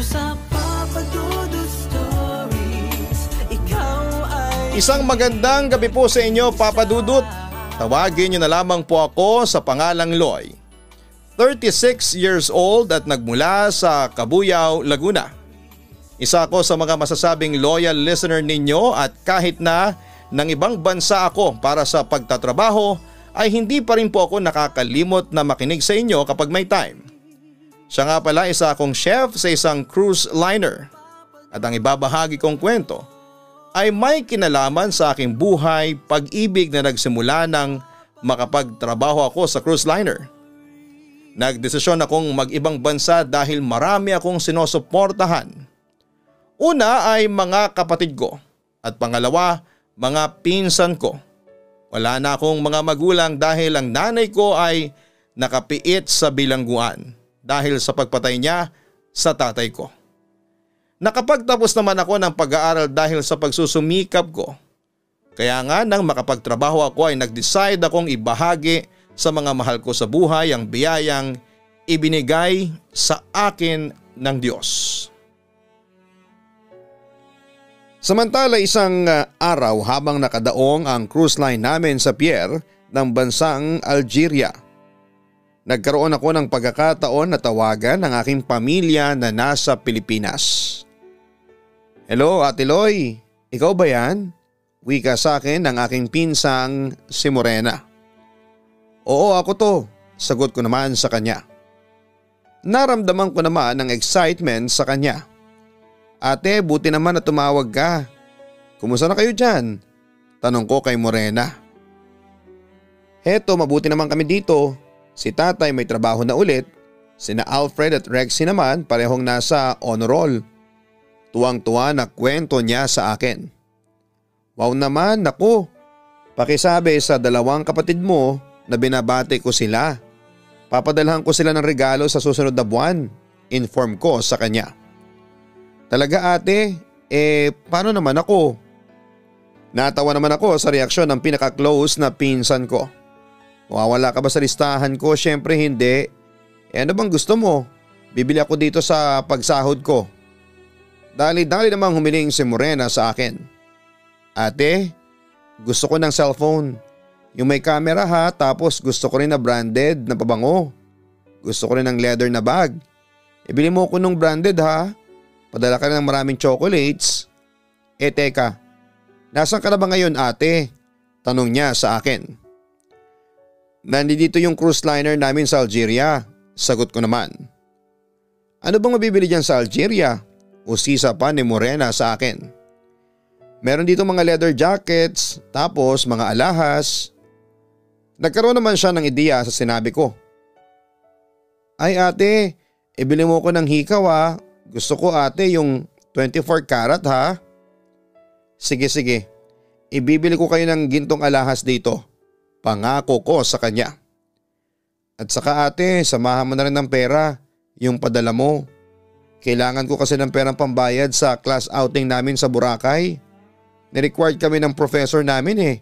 sa Papa Dudut Stories. Ikaw ay Isang magandang gabi po sa inyo, Papa Dudut. Tawagin niyo na lamang po ako sa pangalang Loy. 36 years old at nagmula sa Cabuyao, Laguna. Isa ako sa mga masasabing loyal listener ninyo at kahit na ng ibang bansa ako para sa pagtatrabaho ay hindi pa rin po ako nakakalimot na makinig sa inyo kapag may time. Siya nga pala isa akong chef sa isang cruise liner at ang ibabahagi kong kwento ay may kinalaman sa aking buhay, pag-ibig na nagsimula nang makapagtrabaho ako sa cruise liner. Nagdesisyon akong mag-ibang bansa dahil marami akong sinusuportahan. Una ay mga kapatid ko at pangalawa mga pinsan ko. Wala na akong mga magulang dahil ang nanay ko ay nakapiit sa bilangguan dahil sa pagpatay niya sa tatay ko. Nakapagtapos naman ako ng pag-aaral dahil sa pagsusumikap ko. Kaya nga nang makapagtrabaho ako ay nag-decide akong ibahagi sa mga mahal ko sa buhay ang biyayang ibinigay sa akin ng Diyos. Samantala isang araw habang nakadaong ang cruise line namin sa pier ng bansang Algeria. Nagkaroon ako ng pagkakataon na tawagan ang aking pamilya na nasa Pilipinas. Hello Ate Loy, ikaw ba yan? Wika sa akin ng aking pinsang si Morena. Oo ako to, sagot ko naman sa kanya. Naramdaman ko naman ang excitement sa kanya. Ate, buti naman na tumawag ka. Kumusta na kayo dyan? Tanong ko kay Morena. Heto, mabuti naman kami dito. Si tatay may trabaho na ulit. Sina Alfred at Rexy naman parehong nasa honor roll. Tuwang-tuwa na kwento niya sa akin. Wow naman, naku. Pakisabi sa dalawang kapatid mo na binabati ko sila. Papadalhan ko sila ng regalo sa susunod na buwan. Inform ko sa kanya. Talaga ate, paano naman ako? Natawa naman ako sa reaksyon ng pinaka-close na pinsan ko. Mawawala ka ba sa listahan ko? Syempre hindi. Ano bang gusto mo? Bibili ako dito sa pagsahod ko. Dali-dali namang humiling si Morena sa akin. Ate, gusto ko ng cellphone. Yung may camera ha, tapos gusto ko rin na branded na pabango. Gusto ko rin ng leather na bag. Ibili mo ko nung branded ha. Padala ka ng maraming chocolates. Teka, nasan ka na ba ngayon ate? Tanong niya sa akin. Nandito yung cruise liner namin sa Algeria. Sagot ko naman. Ano bang mabibili dyan sa Algeria? Usisa pa ni Morena sa akin. Meron dito mga leather jackets, tapos mga alahas. Nagkaroon naman siya ng ideya sa sinabi ko. Ay ate, ibili mo ko ng hikaw ha. Gusto ko ate yung 24 karat ha. Sige, ibibili ko kayo ng gintong alahas dito. Pangako ko sa kanya. At saka ate, samahan mo na rin ng pera, yung padala mo. Kailangan ko kasi ng perang pambayad sa class outing namin sa Boracay. Nirequired kami ng professor namin eh.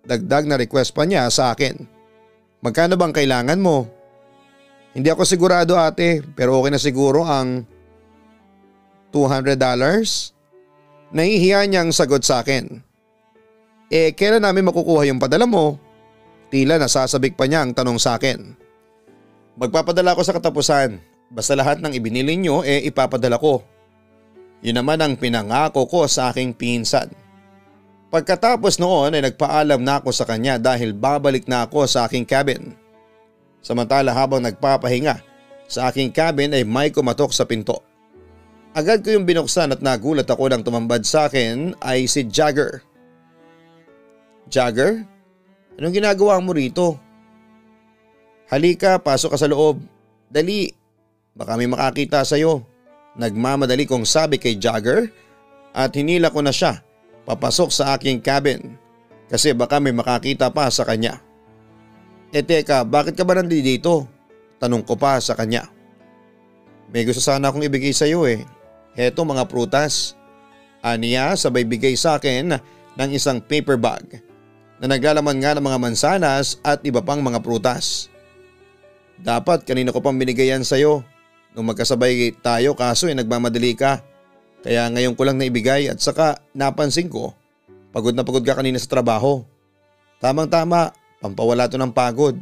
Dagdag na request pa niya sa akin. Magkano bang kailangan mo? Hindi ako sigurado ate, pero okay na siguro ang $200? Nahihiya niyang sagot sa akin. Kailan namin makukuha yung padala mo? Tila nasasabik pa niya ang tanong sa akin. Magpapadala ko sa katapusan. Basta lahat ng ibinili niyo ipapadala ko. Yun naman ang pinangako ko sa aking pinsan. Pagkatapos noon ay nagpaalam na ako sa kanya dahil babalik na ako sa aking cabin. Samantala habang nagpapahinga sa aking cabin ay may kumatok sa pinto. Agad ko yung binuksan at nagulat ako nang tumambad sa akin ay si Jagger. Jagger? Anong ginagawa mo rito? Halika, pasok ka sa loob. Dali, baka may makakita sa'yo. Nagmamadali kong sabi kay Jagger at hinila ko na siya papasok sa aking cabin kasi baka may makakita pa sa kanya. Teka, bakit ka ba nandito? Tanong ko pa sa kanya. May gusto sana akong ibigay sa iyo eh. Heto mga prutas. Aniya sabay bigay sa akin ng isang paper bag na naglalaman nga ng mga mansanas at iba pang mga prutas. Dapat kanina ko pang binigayan sa iyo. nung magkasabay tayo kaso nagmamadali ka. Kaya ngayon ko lang naibigay at saka napansin ko pagod na pagod ka kanina sa trabaho. Tamang-tama, pampawala to ng pagod.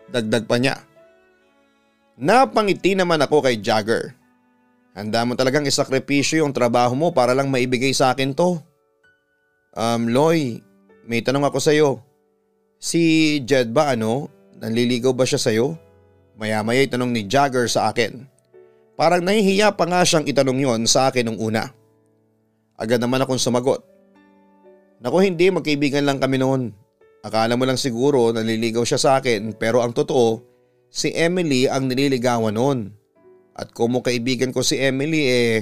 Dagdag pa niya. Napangiti naman ako kay Jagger. Handa mo talagang isakripisyo yung trabaho mo para lang maibigay sa akin to. Loy, may tanong ako sa'yo. Si Jed ba nanliligaw ba siya sa'yo? Maya-maya tanong ni Jagger sa akin. Parang nahihiya pa nga siyang itanong yon sa akin nung una. Agad naman akong sumagot. Naku hindi, magkaibigan lang kami noon. Akala mo lang siguro nanliligaw siya sa akin pero ang totoo, si Emily ang nililigawan noon. At kung kaibigan ko si Emily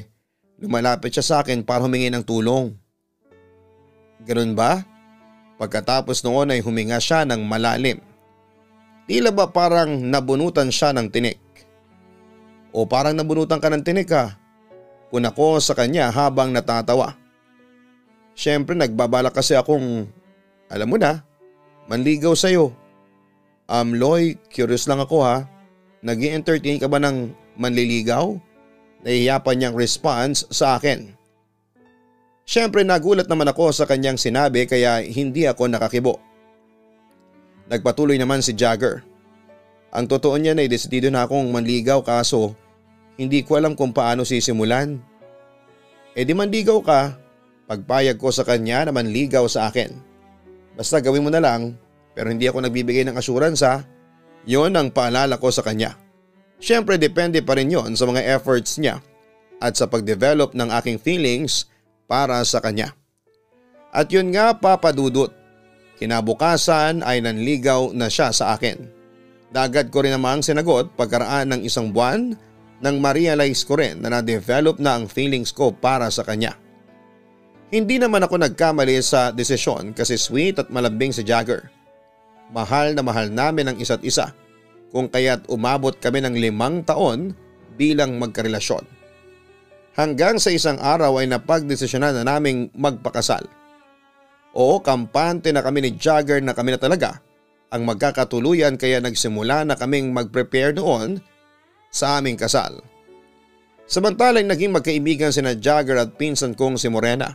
lumalapit siya sa akin para humingi ng tulong. Ganun ba? Pagkatapos noon ay huminga siya ng malalim. Tila ba parang nabunutan siya ng tinik? O parang nabunutan ka ng tinik ha? Puna ko sa kanya habang natatawa. Siyempre nagbabala kasi akong, alam mo na, manligaw sa'yo. Loy, curious lang ako ha. Nag-i-entertain ka ba ng manliligaw? Nahihiya pa niyang response sa akin. Siyempre nagulat naman ako sa kanyang sinabi kaya hindi ako nakakibo. Nagpatuloy naman si Jagger. Ang totoo niya na desidido na akong manligaw kaso hindi ko alam kung paano sisimulan. Di manligaw ka, pagpayag ko sa kanya na manligaw sa akin. Basta gawin mo na lang pero hindi ako nagbibigay ng assurance ha. Yon ang paalala ko sa kanya. Siyempre depende pa rin yon sa mga efforts niya at sa pagdevelop ng aking feelings para sa kanya. At yun nga papadudot, kinabukasan ay nanligaw na siya sa akin. Dagad ko rin namang sinagot pagkaraan ng isang buwan nang ma-realize ko rin na na-develop na ang feelings ko para sa kanya. Hindi naman ako nagkamali sa desisyon kasi sweet at malambing si Jagger. Mahal na mahal namin ang isa't isa kung kaya't umabot kami ng 5 taon bilang magkarelasyon. Hanggang sa isang araw ay napagdesisyonan na naming magpakasal. Oo, kampante na kami ni Jagger na kami na talaga ang magkakatuluyan kaya nagsimula na kaming mag-prepare noon sa aming kasal. Samantalang naging magkaibigan sina Jagger at pinsan kong si Morena.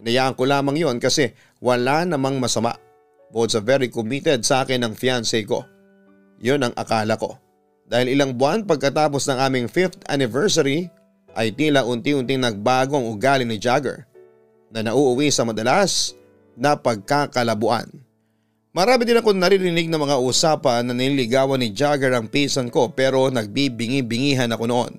Hinayaan ko lamang yon kasi wala namang masama. Both sa very committed sa akin ang fiancé ko. Yun ang akala ko. Dahil ilang buwan pagkatapos ng aming 5th anniversary ay tila unti-unting nagbago ang ugali ni Jagger na nauuwi sa madalas na pagkakalabuan. Marami din akong naririnig ng mga usapan na nililigawan ni Jagger ang pinsan ko pero nagbibingi-bingihan ako noon.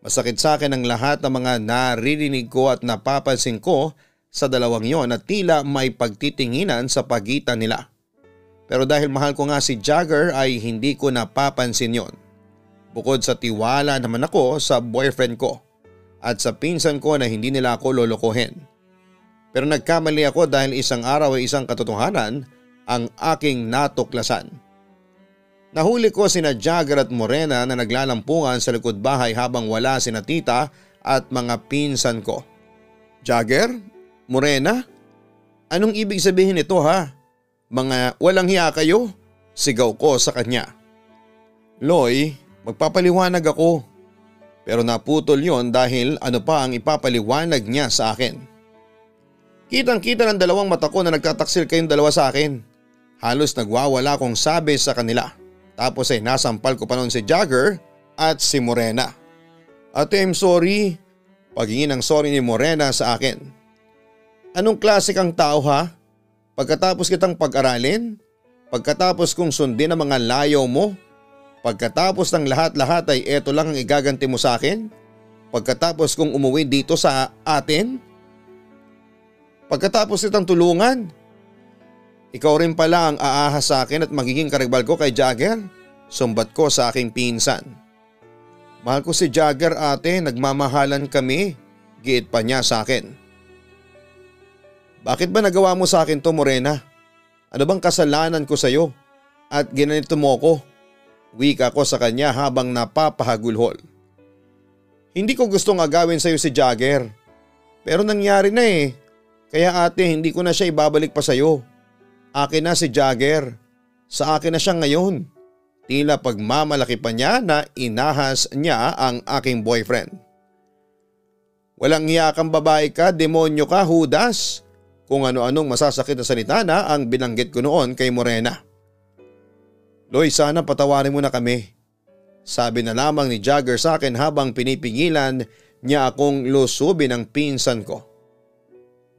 Masakit sa akin ang lahat ng mga naririnig ko at napapansin ko sa dalawang yon at tila may pagtitinginan sa pagitan nila. Pero dahil mahal ko nga si Jagger ay hindi ko napapansin yon. Bukod sa tiwala naman ako sa boyfriend ko at sa pinsan ko na hindi nila ako lolokohin. Pero nagkamali ako dahil isang araw ay isang katotohanan ang aking natuklasan. Nahuli ko sina Jagger at Morena na naglalampungan sa likod bahay habang wala sina tita at mga pinsan ko. Jagger? Morena? Anong ibig sabihin nito ha? Mga walang hiya kayo? Sigaw ko sa kanya. Loy, magpapaliwanag ako. Pero naputol yon dahil ano pa ang ipapaliwanag niya sa akin. Kitang-kita ng dalawang mata ko na nagtataksil kayong dalawa sa akin. Halos nagwawala akong sabi sa kanila. Tapos ay nasampal ko pa noon si Jagger at si Morena. Ate, I'm sorry. Paghingi ng sorry ni Morena sa akin. Anong klase kang tao ha? Pagkatapos kitang pag-aralin? Pagkatapos kong sundin ang mga layaw mo? Pagkatapos ng lahat-lahat ay eto lang ang igaganti mo sa akin? Pagkatapos kong umuwi dito sa atin? Pagkatapos kitang tulungan? Ikaw rin pala ang aahas sa akin at magiging karibal ko kay Jagger? Sumbat ko sa aking pinsan. Mahal ko si Jagger ate, nagmamahalan kami. Giit pa niya sa akin. Bakit ba nagawa mo sa akin to Morena? Ano bang kasalanan ko sa iyo? At ginanito mo ko? Wika ko sa kanya habang napapahagulhol. Hindi ko gustong agawin sa iyo si Jagger. Pero nangyari na eh. Kaya ate hindi ko na siya ibabalik pa sa iyo. Akin na si Jagger. Sa akin na siya ngayon. Tila pagmamalaki pa niya na inahas niya ang aking boyfriend. Walang hiya kang babae ka, demonyo ka, Judas. Kung ano-anong masasakit na salita na ang binanggit ko noon kay Morena. Loy, sana patawarin mo na kami. Sabi na lamang ni Jagger sa akin habang pinipigilan niya akong lusubin ang pinsan ko.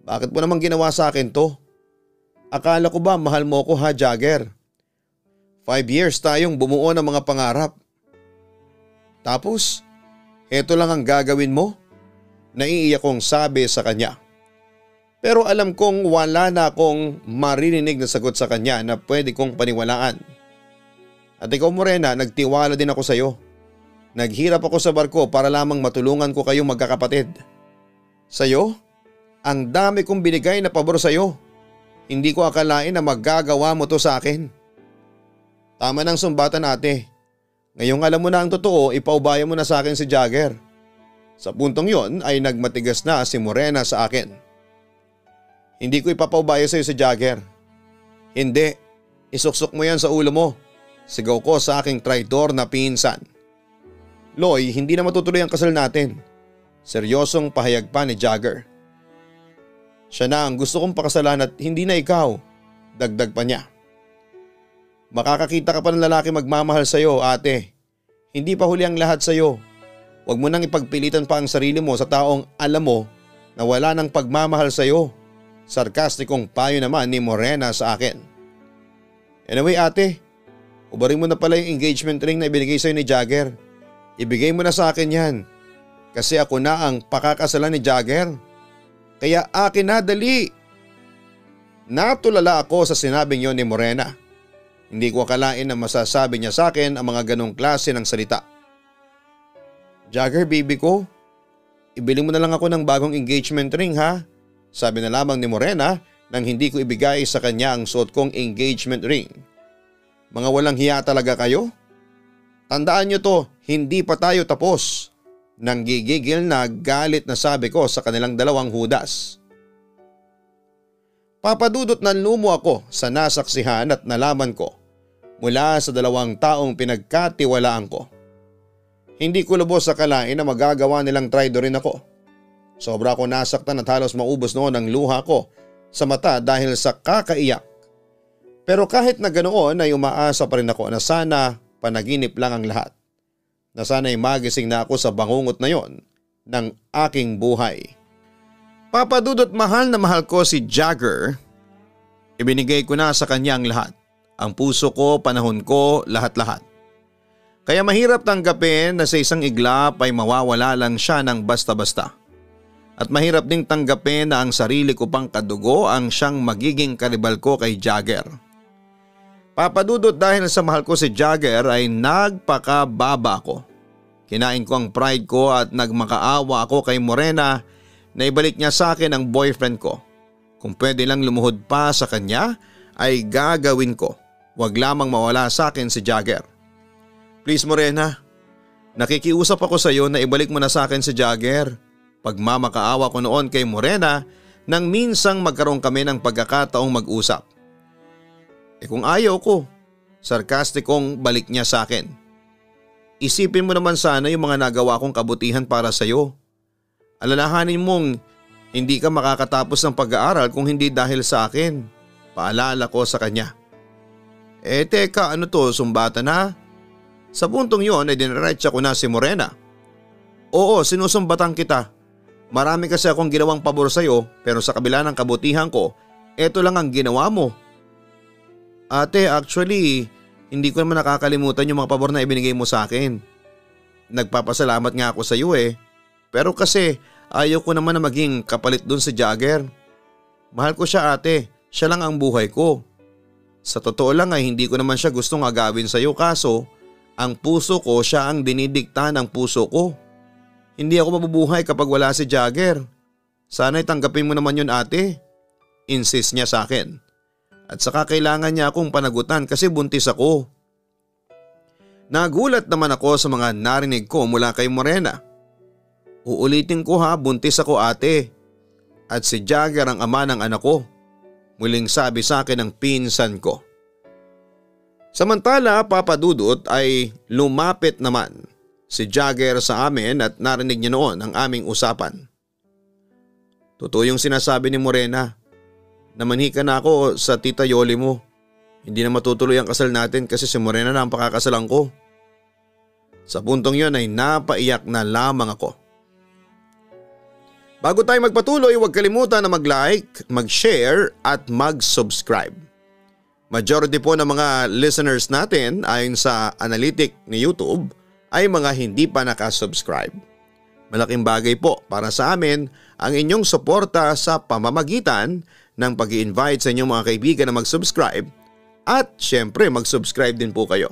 Bakit mo naman ginawa sa akin to? Akala ko ba mahal mo ko ha, Jagger? 5 years tayong bumuo ng mga pangarap. Tapos, eto lang ang gagawin mo? Naiiyak kong sabi sa kanya. Pero alam kong wala na akong maririnig na sagot sa kanya na pwede kong paniwalaan. At ikaw, Morena, nagtiwala din ako sa iyo. Naghirap ako sa barko para lamang matulungan ko kayong magkakapatid. Sa iyo? Ang dami kong binigay na pabor sa iyo. Hindi ko akalain na magagawa mo to sa akin. Tama ng sumbatan, ate. Ngayong alam mo na ang totoo, ipaubaya mo na sa akin si Jagger. Sa puntong yon ay nagmatigas na si Morena sa akin. Hindi ko ipapaubaya sa iyo si Jagger. Hindi, isuksok mo yan sa ulo mo. Sigaw ko sa aking traitor na pinsan. Loy, hindi na matutuloy ang kasal natin. Seryosong pahayag pa ni Jagger. Siya na ang gusto kong pakasalan at hindi na ikaw. Dagdag pa niya. Makakakita ka pa ng lalaki magmamahal sa iyo, ate. Hindi pa huli ang lahat sa iyo. Huwag mo nang ipagpilitan pa ang sarili mo sa taong alam mo na wala nang pagmamahal sa iyo. Sarkastikong payo naman ni Morena sa akin. Anyway, ate, ubarin mo na pala yung engagement ring na ibinigay sa iyo ni Jagger. Ibigay mo na sa akin yan. Kasi ako na ang pakakasalan ni Jagger. Kaya akin na, dali. Natulala ako sa sinabing yon ni Morena. Hindi ko akalain na masasabi niya sa akin ang mga ganong klase ng salita. Jagger, baby ko, ibili mo na lang ako ng bagong engagement ring ha. Sabi na lamang ni Morena nang hindi ko ibigay sa kanya ang suot kong engagement ring. Mga walang hiya talaga kayo? Tandaan niyo to, hindi pa tayo tapos. Nang gigigil na galit na sabi ko sa kanilang dalawang Judas. Papadudot ng lumo ako sa nasaksihan at nalaman ko mula sa dalawang taong pinagkatiwalaan ko. Hindi ko lubos akalain na magagawa nilang traidorin ako. Sobra ako nasaktan at halos maubos noon ang luha ko sa mata dahil sa kakaiyak. Pero kahit na ganoon ay umaasa pa rin ako na sana panaginip lang ang lahat. Na sana'y magising na ako sa bangungot na yon ng aking buhay. Papadudot mahal na mahal ko si Jagger. Ibinigay ko na sa kanya ang lahat. Ang puso ko, panahon ko, lahat-lahat. Kaya mahirap tanggapin na sa isang iglap ay mawawala lang siya ng basta-basta. At mahirap ding tanggapin na ang sarili ko pang kadugo ang siyang magiging karibal ko kay Jagger. Papadudot dahil sa mahal ko si Jagger ay nagpakababa ko. Kinain ko ang pride ko at nagmakaawa ako kay Morena na ibalik niya sa akin ang boyfriend ko. Kung pwede lang lumuhod pa sa kanya ay gagawin ko. Huwag lamang mawala sa akin si Jagger. Please Morena, nakikiusap ako sa iyo na ibalik mo na sa akin si Jagger. Pagmamakaawa ko noon kay Morena nang minsang magkaroon kami ng pagkakataong mag-usap. Kung ayaw ko, sarkastikong balik niya sa akin. Isipin mo naman sana yung mga nagawa kong kabutihan para sa iyo. Alalahanin mong hindi ka makakatapos ng pag-aaral kung hindi dahil sa akin. Paalala ko sa kanya. Teka, ano to, sumbatan na? Sa puntong yon ay diniretsa ko na si Morena. Oo, sinusumbatan kita. Marami kasi akong ginawang pabor sa iyo pero sa kabila ng kabutihan ko, eto lang ang ginawa mo. Ate, actually, hindi ko naman nakakalimutan yung mga pabor na ibinigay mo sa akin. Nagpapasalamat nga ako sa iyo Pero kasi ayaw ko naman na maging kapalit dun si Jagger. Mahal ko siya ate, siya lang ang buhay ko. Sa totoo lang ay hindi ko naman siya gustong agawin sa iyo kaso ang puso ko siya ang dinidikta ng puso ko. Hindi ako mabubuhay kapag wala si Jagger. Sana'y tanggapin mo naman yun ate. Insist niya sa akin. At saka kailangan niya akong panagutan kasi buntis ako. Nagulat naman ako sa mga narinig ko mula kay Morena. Uulitin ko ha, buntis ako ate. At si Jagger ang ama ng anak ko. Muling sabi sa akin ng pinsan ko. Samantala, Papa Dudut, ay lumapit naman si Jagger sa amin at narinig niya noon ang aming usapan. Totoo yung sinasabi ni Morena. Namanhi ka na ako sa tita Yoli mo. Hindi na matutuloy ang kasal natin kasi si Morena na ang pakakasalan ko. Sa puntong yon ay napaiyak na lamang ako. Bago tayo magpatuloy, huwag kalimutan na mag-like, mag-share at mag-subscribe. Majority po ng mga listeners natin ayon sa analytic ni YouTube ay mga hindi pa nakasubscribe. Malaking bagay po para sa amin ang inyong suporta sa pamamagitan ng pag-i-invite sa inyong mga kaibigan na mag-subscribe at syempre mag-subscribe din po kayo.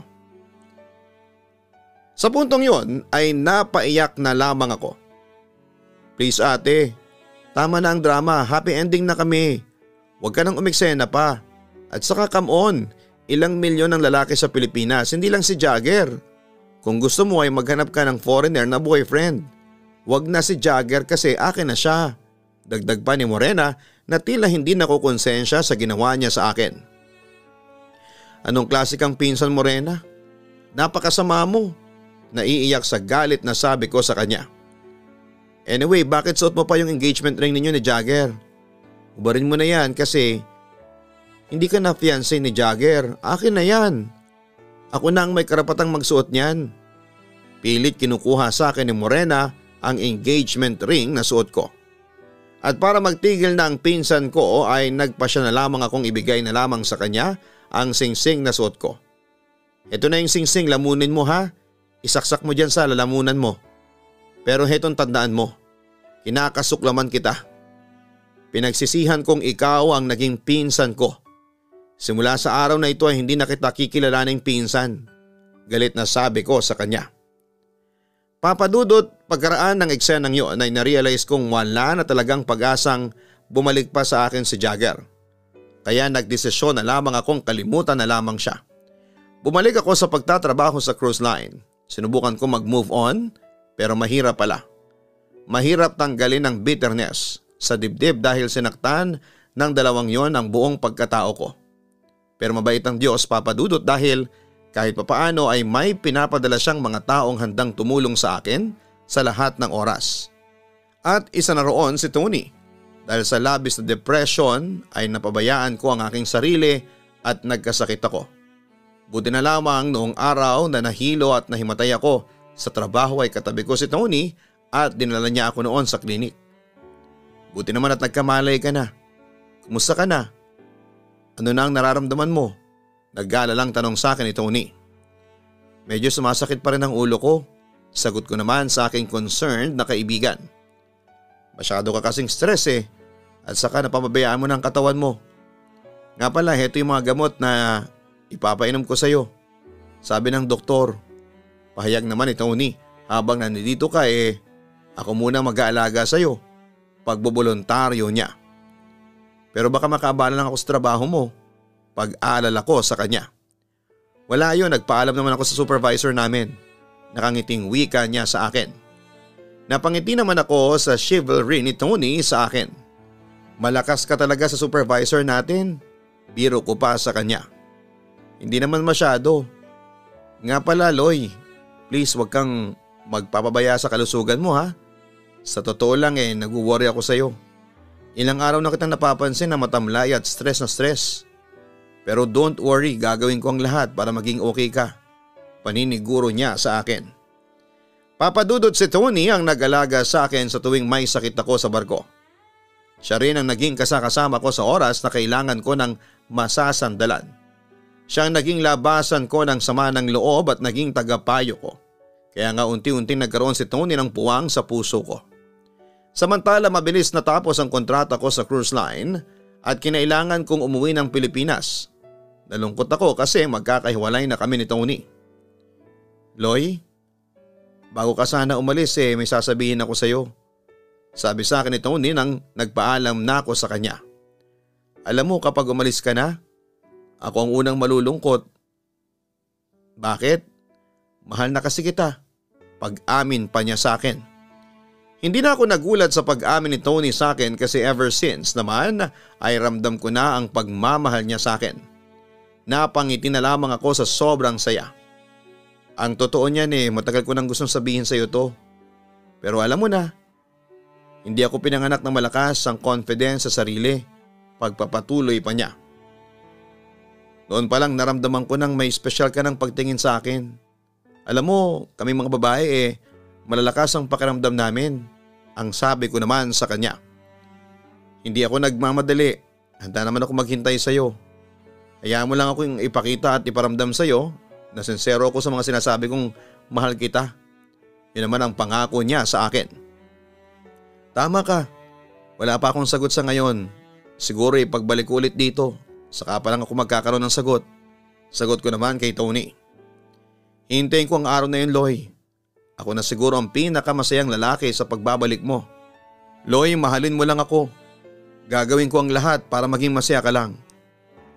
Sa puntong yon ay napaiyak na lamang ako. Please ate, tama na ang drama, happy ending na kami. Huwag ka nang umiksena pa. At saka come on, ilang milyon ng lalaki sa Pilipinas, hindi lang si Jagger. Kung gusto mo ay maghanap ka ng foreigner na boyfriend. Huwag na si Jagger kasi akin na siya. Dagdag pa ni Morena na tila hindi nakukonsensya sa ginawa niya sa akin. Anong klase kang pinsan, Morena? Napakasama mo. Naiiyak sa galit na sabi ko sa kanya. Anyway, bakit suot mo pa yung engagement ring ninyo ni Jagger? Ubarin mo na yan kasi hindi ka na fiancé ni Jagger. Akin na yan. Ako na ang may karapatang magsuot niyan. Pilit kinukuha sa akin ni Morena ang engagement ring na suot ko. At para magtigil na ang pinsan ko ay nagpasya na lamang akong ibigay na lamang sa kanya ang singsing na suot ko. Ito na yung singsing, lamunin mo ha. Isaksak mo dyan sa lalamunan mo. Pero hetong tandaan mo, kinakasuklaman kita. Pinagsisihan kong ikaw ang naging pinsan ko. Simula sa araw na ito ay hindi na kita kikilalaning pinsan. Galit na sabi ko sa kanya. Papa Dudut, pagkaraan ng eksenang yun ay narealize kong wala na talagang pag-asang bumalik pa sa akin si Jagger. Kaya nagdesisyon na lamang akong kalimutan na lamang siya. Bumalik ako sa pagtatrabaho sa cruise line. Sinubukan ko mag-move on pero mahirap pala. Mahirap tanggalin ang bitterness sa dibdib dahil sinaktan ng dalawang yon ang buong pagkatao ko. Pero mabait ang Diyos, Papa Dudut, dahil kahit papaano ay may pinapadala siyang mga taong handang tumulong sa akin sa lahat ng oras. At isa na roon si Tony. Dahil sa labis na depression ay napabayaan ko ang aking sarili at nagkasakit ako. Buti na lamang noong araw na nahilo at nahimatay ako sa trabaho ay katabi ko si Tony at dinala niya ako noon sa klinik. Buti naman at nagkamalay ka na. Kumusta ka na? Ano na ang nararamdaman mo? Nag-aalalang tanong sa akin ni Tony. Medyo sumasakit pa rin ang ulo ko. Sagot ko naman sa aking concerned na kaibigan. Masyado ka kasing stress at saka napapabayaan mo ng katawan mo. Nga pala, heto yung mga gamot na ipapainom ko sa'yo. Sabi ng doktor. Pahayag naman ni Tony, habang nandito ka ako muna mag-aalaga sa'yo. Pagbobolontaryo niya. Pero baka makaabala lang ako sa trabaho mo. Pag-aalala ko sa kanya. Wala yun, nagpaalam naman ako sa supervisor namin. Nakangiting wika niya sa akin. Napangiti naman ako sa chivalry ni Tony sa akin. Malakas ka talaga sa supervisor natin. Biro ko pa sa kanya. Hindi naman masyado. Nga pala Loy, please wag kang magpapabaya sa kalusugan mo ha. Sa totoo lang nag-worry ako sa'yo. Ilang araw na kitang napapansin na matamlay at stress na stress. Pero don't worry, gagawin ko ang lahat para maging okay ka. Paniniguro niya sa akin. Papadudot si Tony ang nag-alaga sa akin sa tuwing may sakit ako sa barko. Siya rin ang naging kasama ko sa oras na kailangan ko ng masasandalan. Siya ang naging labasan ko ng sama ng loob at naging tagapayo ko. Kaya nga unti-unting nagkaroon si Tony ng puwang sa puso ko. Samantala mabilis natapos ang kontrata ko sa cruise line at kinailangan kong umuwi ng Pilipinas. Nalungkot ako kasi magkakahiwalay na kami ni Tony. Loy, bago ka sana umalis may sasabihin ako sa iyo. Sabi sa akin ni Tony nang nagpaalam na ako sa kanya. Alam mo kapag umalis ka na, ako ang unang malulungkot. Bakit? Mahal na kasi kita. Pag-amin pa niya sa akin. Hindi na ako nagulat sa pag-amin ni Tony sa akin kasi ever since naman ay ramdam ko na ang pagmamahal niya sa akin. Napangiti na lamang ako sa sobrang saya. Ang totoo niyan matagal ko nang gustong sabihin sa iyo to. Pero alam mo na, hindi ako pinanganak ng malakas ang confidence sa sarili. Pagpapatuloy pa niya. Noon pa lang naramdaman ko nang may special ka ng pagtingin sa akin. Alam mo, kami mga babae malalakas ang pakiramdam namin. Ang sabi ko naman sa kanya. Hindi ako nagmamadali. Handa naman ako maghintay sa iyo. Hayaan mo lang ako ipakita at iparamdam sa iyo na sincero ako sa mga sinasabi kong mahal kita. Yun naman ang pangako niya sa akin. Tama ka. Wala pa akong sagot sa ngayon. Siguro pagbalik ulit dito, saka pa lang ako magkakaroon ng sagot. Sagot ko naman kay Tony. Hintayin ko ang araw na yun, Loy. Ako na siguro ang pinakamasayang lalaki sa pagbabalik mo. Loy, mahalin mo lang ako. Gagawin ko ang lahat para maging masaya ka lang.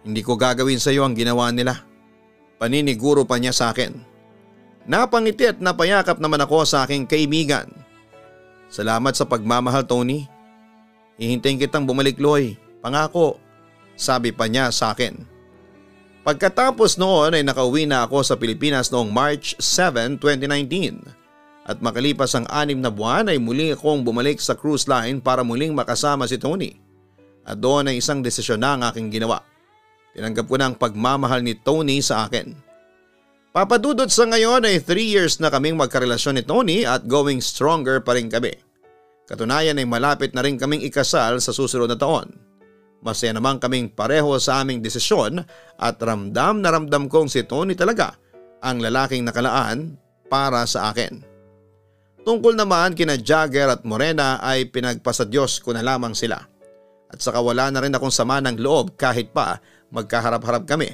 Hindi ko gagawin sa iyo ang ginawa nila. Paniniguro pa niya sa akin. Napangiti at napayakap naman ako sa aking kaibigan. Salamat sa pagmamahal, Tony. Hihintayin kitang bumalik, Loy. Pangako, sabi pa niya sa akin. Pagkatapos noon ay nakauwi na ako sa Pilipinas noong March 7, 2019. At makalipas ang 6 na buwan ay muli akong bumalik sa cruise line para muling makasama si Tony. At doon ay isang desisyon na ang aking ginawa. Tinanggap ko na ang pagmamahal ni Tony sa akin. Papadudot sa ngayon ay 3 years na kaming magkarelasyon ni Tony at going stronger pa rin kami. Katunayan ay malapit na rin kaming ikasal sa susunod na taon. Masaya naman kaming pareho sa aming desisyon at ramdam na ramdam kong si Tony talaga ang lalaking nakalaan para sa akin. Tungkol naman kina Jagger at Morena ay pinagpasadyos ko na lamang sila. At saka wala na rin akong sama ng loob kahit pa magkaharap-harap kami.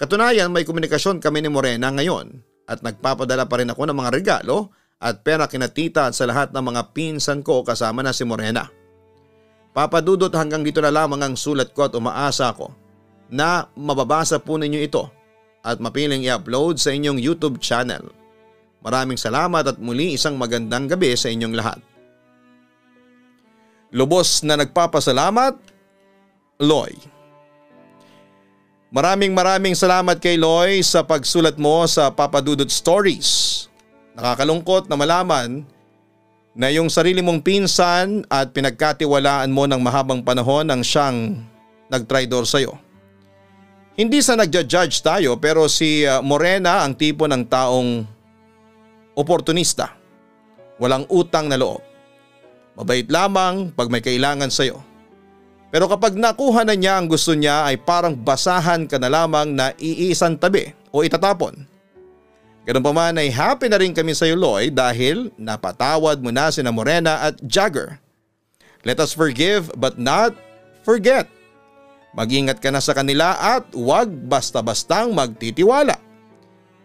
Katunayan may komunikasyon kami ni Morena ngayon at nagpapadala pa rin ako ng mga regalo at pera kina tita at sa lahat ng mga pinsan ko kasama na si Morena. Papadudot hanggang dito na lamang ang sulat ko at umaasa ako na mababasa po ninyo ito at mapiling i-upload sa inyong YouTube channel. Maraming salamat at muli isang magandang gabi sa inyong lahat. Lubos na nagpapasalamat, Loy. Maraming salamat kay Loy sa pagsulat mo sa Papadudot Stories. Nakakalungkot na malaman na yung sarili mong pinsan at pinagkatiwalaan mo ng mahabang panahon ang siyang nagtraidor sa'yo. Hindi sa nagja-judge tayo pero si Morena ang tipo ng taong oportunista. Walang utang na loob. Mabait lamang pag may kailangan sa'yo. Pero kapag nakuha na niya ang gusto niya ay parang basahan ka na lamang na iisang tabi o itatapon. Ganun pa man ay happy na rin kami sa iyo, Loy, dahil napatawad mo na sina Morena at Jagger. Let us forgive but not forget. Mag-ingat ka na sa kanila at huwag basta-bastang magtitiwala.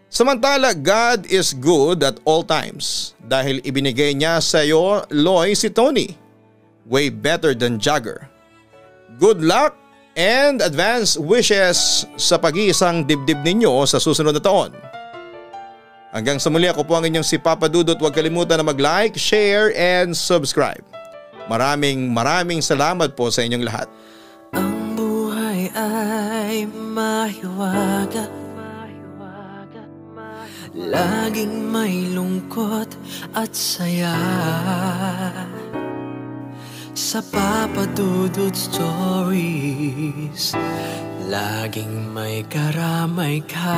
Samantala, God is good at all times dahil ibinigay niya sa iyo, Loy, si Tony. Way better than Jagger. Good luck and advance wishes sa pag-iisang dibdib ninyo sa susunod na taon. Hanggang sa muli, ako po ang inyong si Papa Dudut. Huwag kalimutan na mag-like, share and subscribe. Maraming salamat po sa inyong lahat. Ang buhay ay mahiwaga, laging may lungkot at saya. Sa Papa Dudut Stories, laging may karamay ka.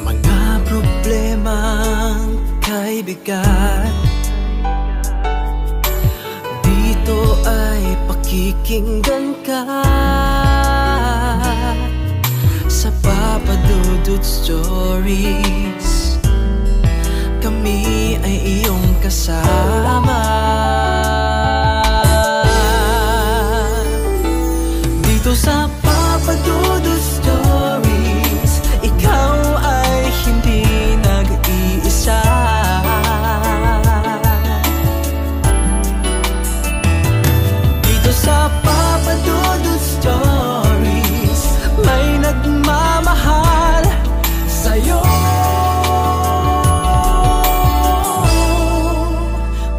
Mga problemang kaibigan, dito ay pakikinggan ka. Sa Papa Dudut Stories, kami ay iyong kasama. Dito sa Papa Dudut Stories, ikaw ay hindi nag-iisa. Dito sa Papa Dudut Stories, may nagmamahal sa'yo.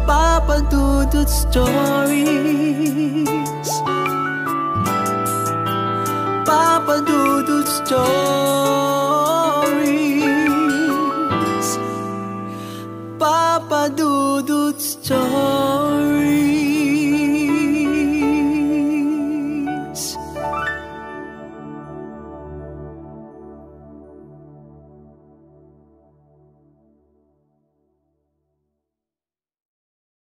Papa Stories. Papa Dudut Stories. Papa Dudut Stories.